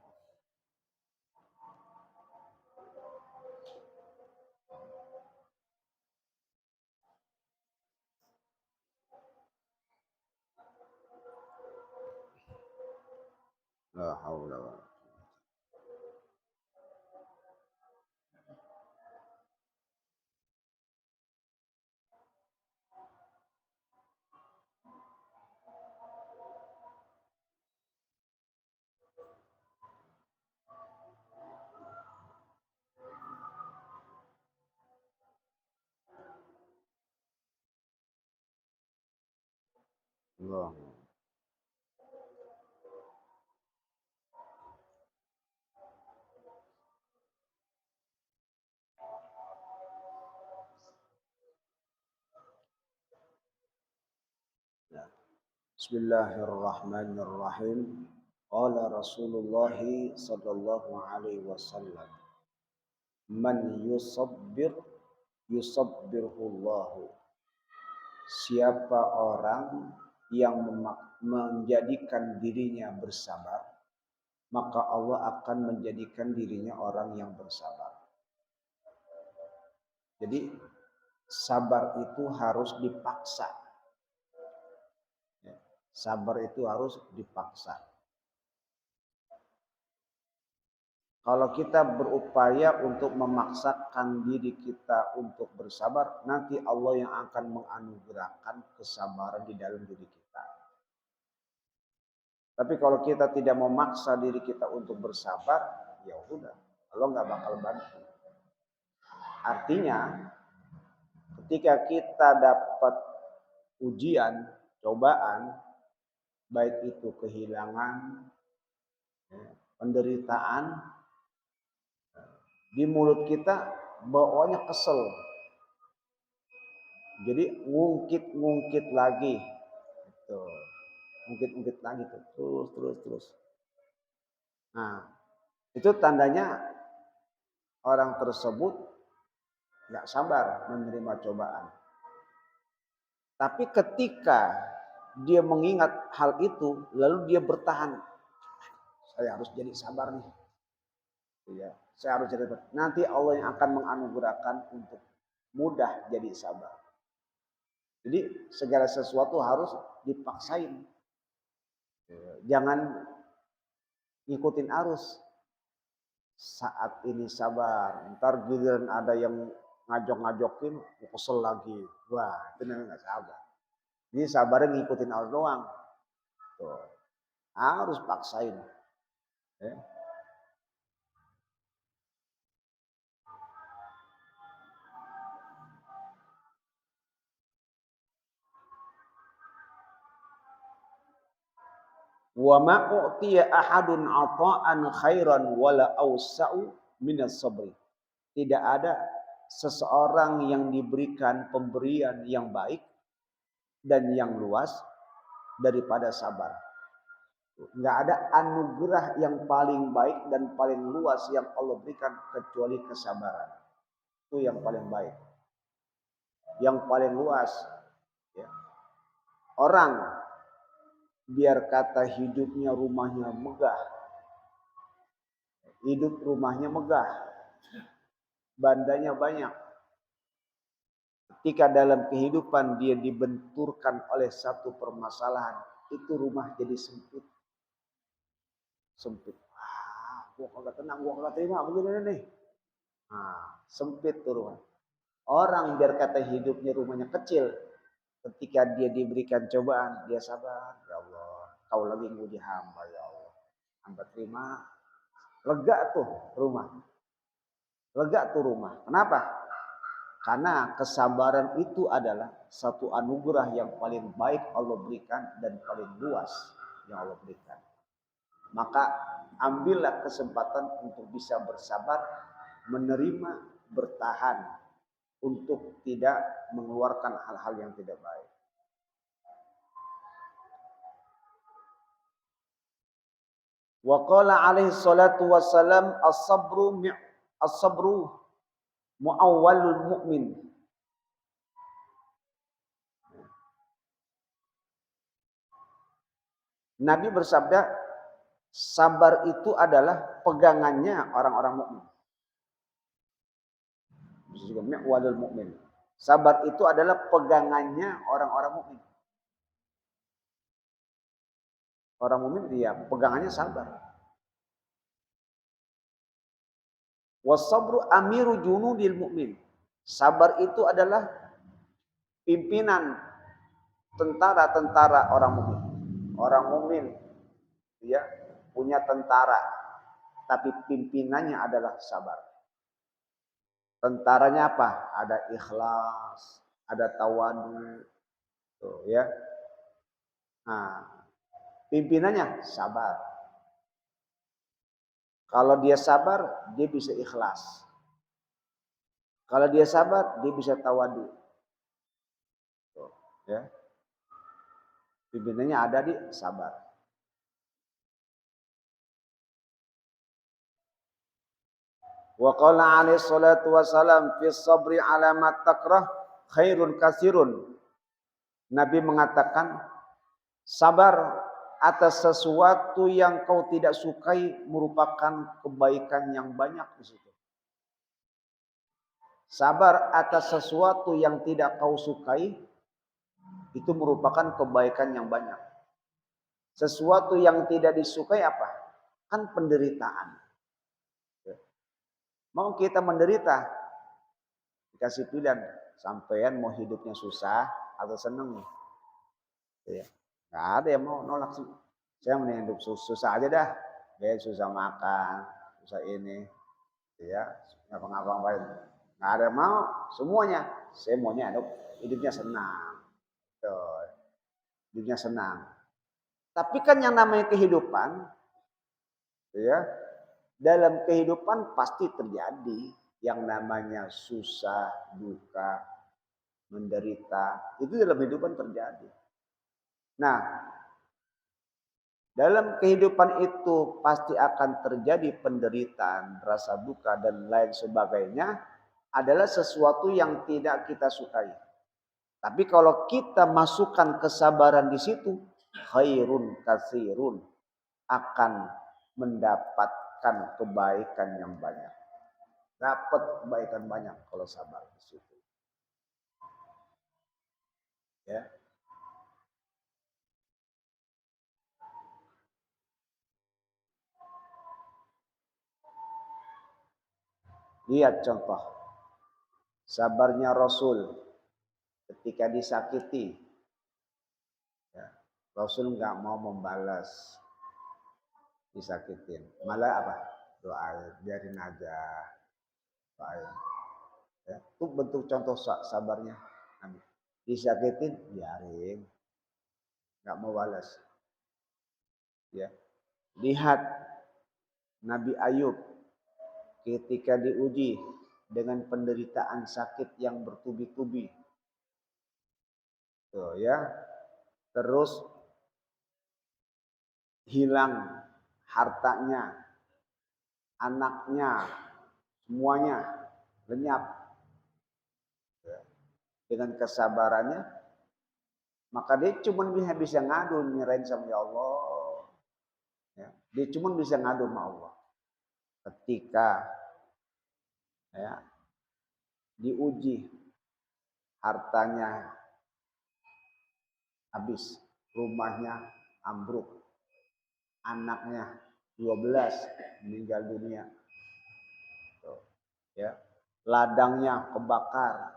Speaker 2: La haula wala. Allah. Ya. Bismillahirrahmanirrahim. Qala Rasulullah sallallahu alaihi wasallam, "Man yusabbir yusabbirullahu." Siapa orang yang menjadikan dirinya bersabar, maka Allah akan menjadikan dirinya orang yang bersabar. Jadi sabar itu harus dipaksa. Ya, sabar itu harus dipaksa. Kalau kita berupaya untuk memaksakan diri kita untuk bersabar, nanti Allah yang akan menganugerahkan kesabaran di dalam diri kita. Tapi kalau kita tidak memaksa diri kita untuk bersabar, ya udah, Allah nggak bakal bantu. Artinya, ketika kita dapat ujian, cobaan, baik itu kehilangan, penderitaan, di mulut kita bawaannya kesel. Jadi ngungkit-ngungkit lagi. Gitu. Ngungkit-ngungkit lagi tuh. Terus. Nah, itu tandanya orang tersebut nggak sabar menerima cobaan. Tapi ketika dia mengingat hal itu, lalu dia bertahan. Saya harus jadi sabar nih. Ya, saya harus jadi sabar. Nanti Allah yang akan menganugerahkan untuk mudah jadi sabar. Jadi segala sesuatu harus dipaksain. Jangan ngikutin arus. Saat ini sabar, ntar giliran ada yang ngajok-ngajokin, kesel lagi. Wah, itu namanya nggak sabar. Jadi sabarnya ngikutin arus doang. Tuh. Harus paksain. Ya. Wa ma u'tiya ahadun 'ata'an khairan wala awsa'u minas sabri. Tidak ada seseorang yang diberikan pemberian yang baik dan yang luas daripada sabar. Enggak ada anugerah yang paling baik dan paling luas yang Allah berikan kecuali kesabaran. Itu yang paling baik. Yang paling luas. Ya. Orang biar kata hidupnya rumahnya megah. Hidup rumahnya megah. Bandanya banyak. Ketika dalam kehidupan dia dibenturkan oleh satu permasalahan, itu rumah jadi sempit. Sempit. Gua kagak tenang, gua kagak terima begini nih. Nah, sempit tuh rumah. Orang biar kata hidupnya rumahnya kecil, ketika dia diberikan cobaan, dia sabar. Ya Allah, kau lagi nguji hamba, ya Allah. Hamba terima. Lega tuh rumah. Lega tuh rumah. Kenapa? Karena kesabaran itu adalah satu anugerah yang paling baik Allah berikan dan paling luas yang Allah berikan. Maka ambillah kesempatan untuk bisa bersabar, menerima, bertahan untuk tidak mengeluarkan hal-hal yang tidak baik. Wa qala alaihi salatu wassalam as-sabru muawwalul mu'min. Nabi bersabda, sabar itu adalah pegangannya orang-orang mukmin. Bisa juga muawwalul mu'min. Sabar itu adalah pegangannya orang-orang mukmin. Orang mukmin dia pegangannya sabar. Wasabru amiru junudil mu'min. Sabar itu adalah pimpinan tentara-tentara orang mukmin. Orang mukmin dia punya tentara, tapi pimpinannya adalah sabar. Tentaranya apa? Ada ikhlas, ada tawadu, tuh ya. Nah, pimpinannya sabar. Kalau dia sabar, dia bisa ikhlas. Kalau dia sabar, dia bisa tawadu. Ya, pimpinannya ada di sabar. Wa qala alaihi salatu wasalam fi sabri ala ma takrah khairun kasirun. Nabi mengatakan sabar atas sesuatu yang kau tidak sukai merupakan kebaikan yang banyak di situ. Sabar atas sesuatu yang tidak kau sukai itu merupakan kebaikan yang banyak. Sesuatu yang tidak disukai apa? Kan penderitaan. Mau kita menderita, dikasih pilihan, sampean mau hidupnya susah atau seneng nih. Ya. Gak ada yang mau nolak sih. Saya mending hidup susah aja dah. Ya, susah makan, susah ini. Ya, ngapa-ngapain. Gak ada yang mau, semuanya. Saya maunya hidupnya senang. Tuh, hidupnya senang. Tapi kan yang namanya kehidupan, ya, dalam kehidupan pasti terjadi yang namanya susah, duka, menderita. Itu dalam kehidupan terjadi. Nah, dalam kehidupan itu pasti akan terjadi penderitaan, rasa duka dan lain sebagainya adalah sesuatu yang tidak kita sukai. Tapi kalau kita masukkan kesabaran di situ, khairun kasirun, akan mendapatkan kebaikan yang banyak. Dapat kebaikan banyak kalau sabar di situ. Ya. Lihat contoh sabarnya Rasul ketika disakiti. Ya. Rasul nggak mau membalas disakitin. Malah apa? Doain, biarin aja. Doain. Ya. Itu bentuk contoh sabarnya Nabi. Disakitin, biarin. Nggak mau balas. Ya. Lihat Nabi Ayub ketika diuji dengan penderitaan sakit yang bertubi-tubi. Tuh ya. Terus hilang hartanya, anaknya, semuanya lenyap. Dengan kesabarannya, maka dia cuma bisa ngadu, nyerahin sama ya Allah. Ya, dia cuma bisa ngadu sama Allah. Ketika ya, diuji, hartanya habis, rumahnya ambruk, anaknya 12 meninggal dunia. Tuh, ya. Ladangnya kebakar.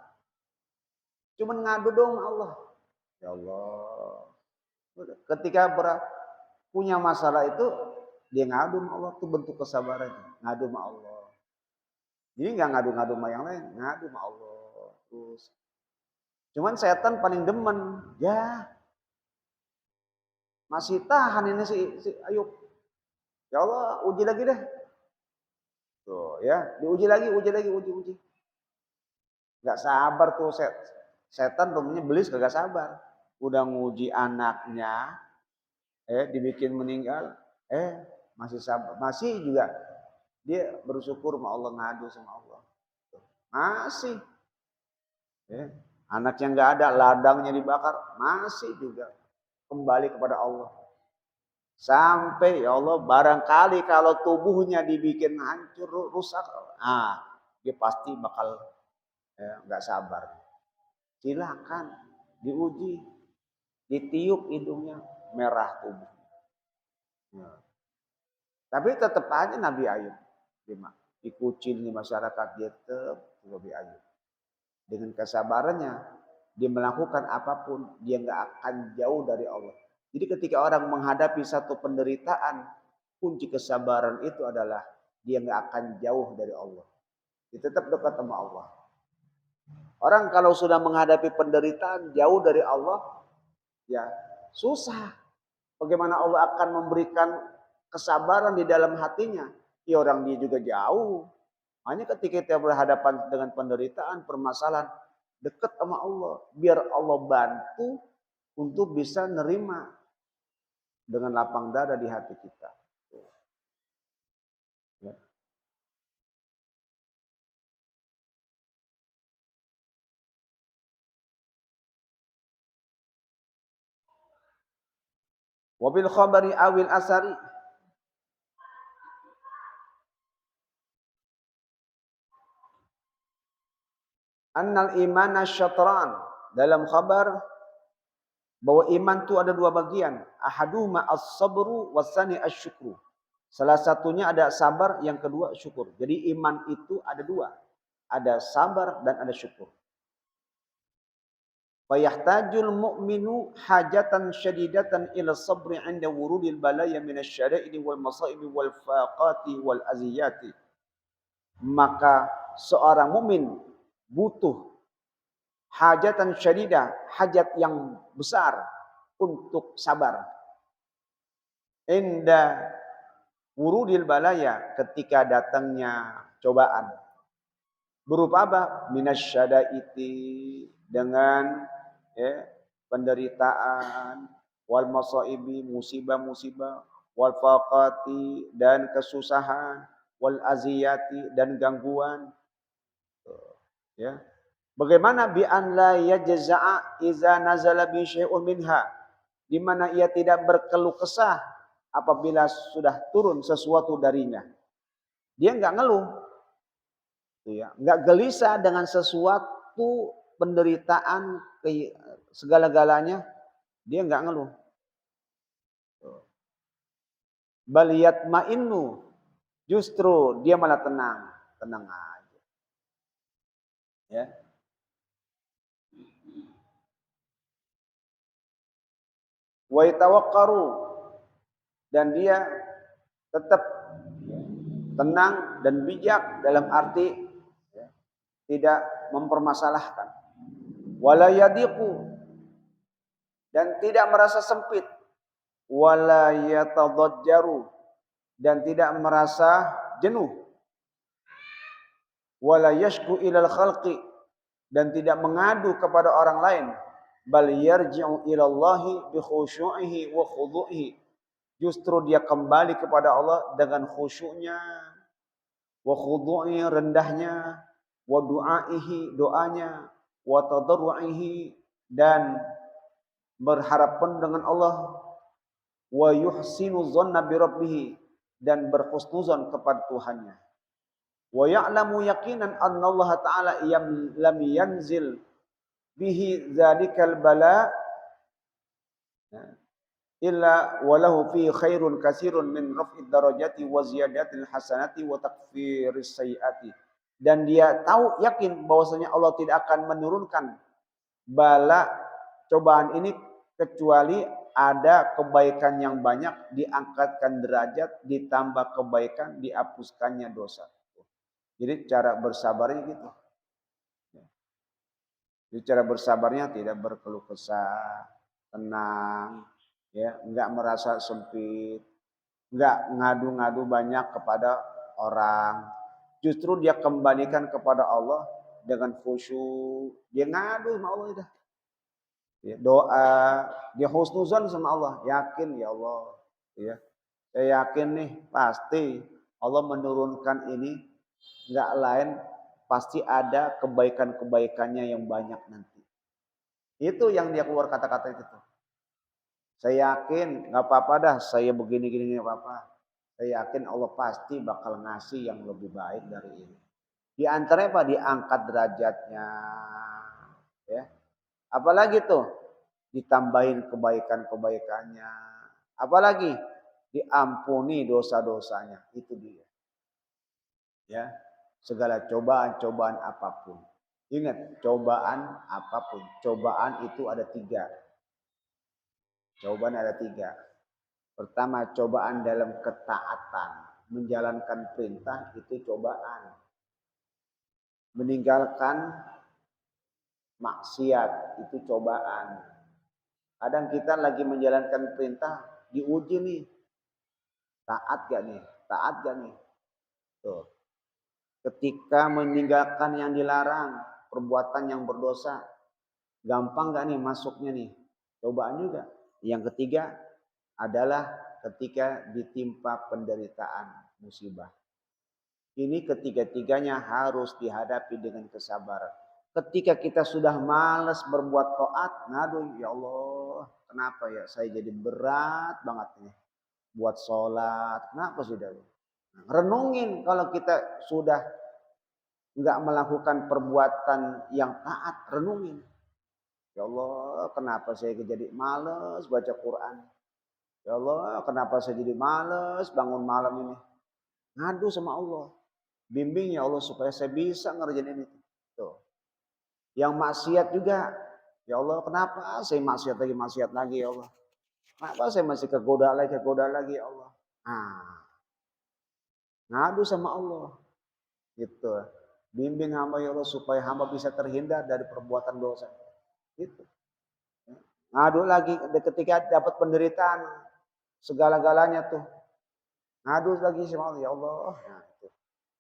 Speaker 2: Cuman ngadu dong Allah. Ya Allah. Ketika punya masalah itu, dia ngadu sama Allah. Itu bentuk kesabaran. Ngadu sama Allah. Jadi nggak ngadu-ngadu sama yang lain. Ngadu sama Allah. Terus. Cuman setan paling demen. Ya. Masih tahan ini si Ayub. Ya Allah, uji lagi deh. Tuh ya. Diuji lagi, uji. Nggak sabar tuh setan rumahnya belis kagak sabar. Udah nguji anaknya, dibikin meninggal, masih sabar, masih juga dia bersyukur sama Allah, ngadu sama Allah, masih, anak yang nggak ada, ladangnya dibakar, masih juga kembali kepada Allah. Sampai ya Allah, barangkali kalau tubuhnya dibikin hancur, rusak, dia pasti bakal nggak sabar. Silakan diuji, ditiup hidungnya, merah tubuh. Ya. Tapi tetap aja Nabi Ayub dikucil di masyarakat, dia tetap Nabi Ayub. Dengan kesabarannya, dia melakukan apapun, dia nggak akan jauh dari Allah. Jadi ketika orang menghadapi satu penderitaan, kunci kesabaran itu adalah dia nggak akan jauh dari Allah. Dia tetap dekat sama Allah. Orang kalau sudah menghadapi penderitaan jauh dari Allah, ya Susah. Bagaimana Allah akan memberikan kesabaran di dalam hatinya? Ya orang dia juga jauh. Hanya ketika kita berhadapan dengan penderitaan, permasalahan, dekat sama Allah. Biar Allah bantu untuk bisa nerima dengan lapang dada di hati kita. Ya. Wabil khabari awil asari annal imana syatran. Dalam khabar bahwa iman itu ada dua bagian. Ahaduhuma as-sabru wasani asyukru. Salah satunya ada sabar, yang kedua syukur. Jadi iman itu ada dua. Ada sabar dan ada syukur. Fayahtajul mu'minu hajatan syadidatan ila sabri 'inda wurudil balaya minasy syada'idi wal masaibi wal faqati wal aziyati. Maka seorang mukmin butuh hajatan syadidah, hajat yang besar untuk sabar. Inda wurudil balaya, ketika datangnya cobaan. Berupa apa? Minasyadaiti, dengan penderitaan, wal masaibi, musibah-musibah, wal faqati, dan kesusahan, wal aziyati, dan gangguan. Ya. Bagaimana bi an la yajza'a iza nazala bi syai'un minha, di mana ia tidak berkeluh kesah apabila sudah turun sesuatu darinya. Dia enggak ngeluh, ya, enggak gelisah dengan sesuatu penderitaan segala-galanya, dia enggak ngeluh. Bal yatma'innu, justru dia malah tenang, tenang aja. Ya. Wa yatawaqqaru, dan dia tetap tenang dan bijak dalam arti tidak mempermasalahkan. Wala yadiqu, dan tidak merasa sempit. Wala yatadajjaru, dan tidak merasa jenuh. Wala yashku ilal khalqi, dan tidak mengadu kepada orang lain. Bal yarji'u ilallahi bi khusyu'ihi wa khudu'ihi, justru dia kembali kepada Allah dengan khusyuknya, wa khudu'i, rendahnya, wa du'aihi, doanya, wa tadarru'ihi, dan berharapan dengan Allah, wa yuhsinu dhanna bi rabbih, dan berhusnuzan kepada Tuhannya. Wa ya'lamu yaqinan anna Allah Ta'ala lam yanzil bihi dzalikal bala illa walahu fi khairun katsirun min raf'id darajati wa ziyadatil hasanati wa takfiris sayyiati. Dan dia tahu yakin bahwasanya Allah tidak akan menurunkan bala cobaan ini kecuali ada kebaikan yang banyak, diangkatkan derajat, ditambah kebaikan, dihapuskannya dosa. Jadi cara bersabarnya gitu. Jadi cara bersabarnya tidak berkeluh kesah, tenang, ya, enggak merasa sempit, enggak ngadu-ngadu banyak kepada orang. Justru dia kembalikan kepada Allah dengan khusyuk. Dia ngadu sama Allah itu. Ya, doa, dia husnuzan sama Allah, yakin ya Allah, ya. Saya yakin nih pasti Allah menurunkan ini enggak lain, pasti ada kebaikan-kebaikannya yang banyak nanti. Itu yang dia keluar kata-kata itu tuh. Saya yakin nggak apa-apa dah, saya begini-gini nggak apa-apa. Saya yakin Allah pasti bakal ngasih yang lebih baik dari ini. Di antaranya apa? Diangkat derajatnya, ya. Apalagi tuh? Ditambahin kebaikan-kebaikannya. Apalagi? Diampuni dosa-dosanya. Itu dia. Ya, segala cobaan-cobaan apapun. Ingat, cobaan apapun. Cobaan itu ada tiga. Cobaan ada tiga. Pertama, cobaan dalam ketaatan. Menjalankan perintah itu cobaan. Meninggalkan maksiat itu cobaan. Kadang kita lagi menjalankan perintah, diuji nih, taat gak nih? Taat gak nih? Tuh. Ketika meninggalkan yang dilarang, perbuatan yang berdosa, gampang gak nih masuknya nih? Cobaan juga. Yang ketiga adalah ketika ditimpa penderitaan, musibah. Ini ketiga-tiganya harus dihadapi dengan kesabaran. Ketika kita sudah malas berbuat taat, aduh ya Allah, kenapa ya saya jadi berat banget nih buat sholat. Kenapa sudah? Renungin kalau kita sudah nggak melakukan perbuatan yang taat, renungin. Ya Allah, kenapa saya jadi malas baca Quran? Ya Allah, kenapa saya jadi malas bangun malam ini? Ngadu sama Allah. Bimbing ya Allah supaya saya bisa ngerjain ini. Tuh. Yang maksiat juga. Ya Allah, kenapa saya maksiat lagi ya Allah? Kenapa saya masih kegoda lagi ya Allah? Nah, ngadu sama Allah. Gitu. Bimbing hamba ya Allah supaya hamba bisa terhindar dari perbuatan dosa. Gitu. Ngadu lagi ketika dapat penderitaan segala-galanya tuh. Ngadu lagi sama Allah, ya Allah. Nah, itu.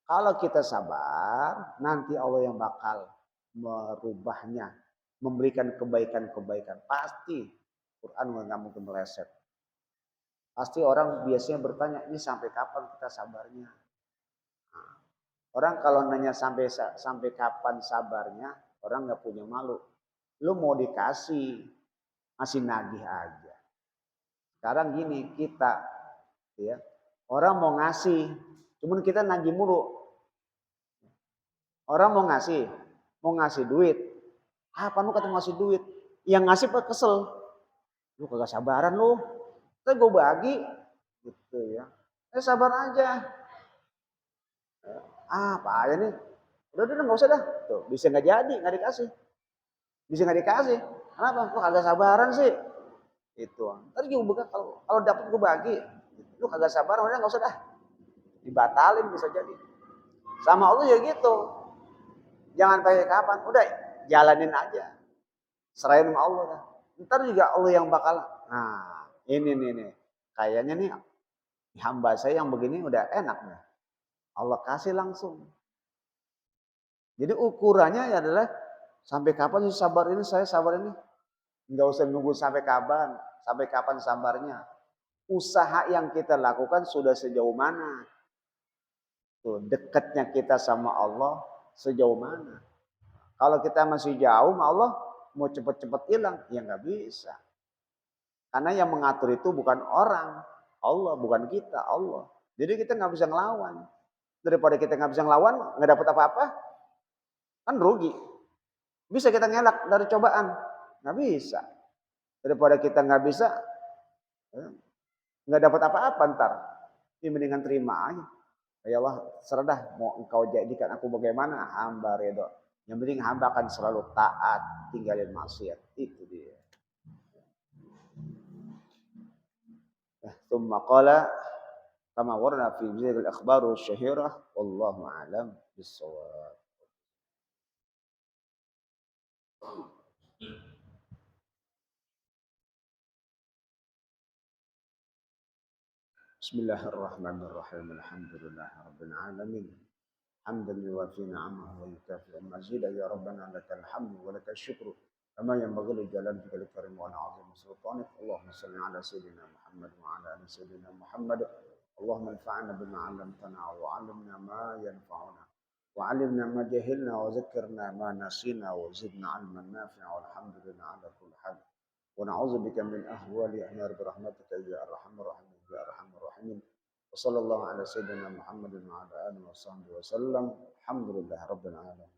Speaker 2: Kalau kita sabar, nanti Allah yang bakal merubahnya, memberikan kebaikan-kebaikan. Pasti Quran nggak mungkin meleset. Pasti orang biasanya bertanya, ini sampai kapan kita sabarnya? Nah, orang kalau nanya sampai kapan sabarnya, orang nggak punya malu. Lu mau dikasih, masih nagih aja. Sekarang gini, kita ya, orang mau ngasih, cuman kita nagih mulu. Orang mau ngasih duit. Apa lu kata ngasih duit? Yang ngasih kesel. Lu kagak sabaran lu. Terus gue bagi gitu ya. Sabar aja. Apa aja nih? Udah nggak usah dah. Tuh, bisa nggak jadi, nggak dikasih. Bisa nggak dikasih. Kenapa? Lu kagak sabaran sih. Itu. Tadi juga kalau dapat gue bagi. Lu kagak sabaran, udah nggak usah dah. Dibatalin bisa jadi. Sama Allah ya gitu. Jangan pakai kapan, udah jalanin aja. Serahin sama Allah dah. Ntar juga Allah yang bakal. Nah, ini nih. Kayaknya nih hamba saya yang begini udah enak nih. Allah kasih langsung. Jadi ukurannya adalah sampai kapan sih sabar ini, saya sabar ini. Enggak usah nunggu sampai kapan sabarnya. Usaha yang kita lakukan sudah sejauh mana. Tuh, dekatnya kita sama Allah sejauh mana. Kalau kita masih jauh sama Allah, mau cepet-cepet hilang, ya nggak bisa. Karena yang mengatur itu bukan orang, Allah, bukan kita, Allah. Jadi kita nggak bisa ngelawan. Daripada kita nggak bisa ngelawan, nggak dapat apa-apa, kan rugi. Bisa kita ngelak dari cobaan, nggak bisa. Daripada kita nggak bisa, nggak dapat apa-apa ntar. Ini mendingan terima aja. Ya Allah, serah dah mau engkau jadikan aku bagaimana, hamba redho. Yang penting hamba akan selalu taat, tinggalin maksiat. Itu dia. ثم قال كما ورد في ذيل الأخبار الشهيرة والله أعلم بالصواب. بسم الله الرحمن الرحيم الحمد لله رب العالمين حمدا يوافي نعمه ويكافئ مزيدا يا ربنا لك الحمد ولك الشكر كما ينبغي لجلالك الكريم وعظيم سلطانك. اللهم صل على سيدنا محمد وعلى ال سيدنا محمد. اللهم انفعنا بما علمتنا وعلمنا ما ينفعنا وعلمنا ما جهلنا وذكرنا ما نسينا وزدنا علما نافعا والحمد لله على كل حال. ونعوذ بك من أهوال أنهار برحمتك يا أرحم الراحمين يا أرحم الراحمين. وصلى الله على سيدنا محمد وعلى آله وصحبه وسلم. الحمد لله رب العالمين.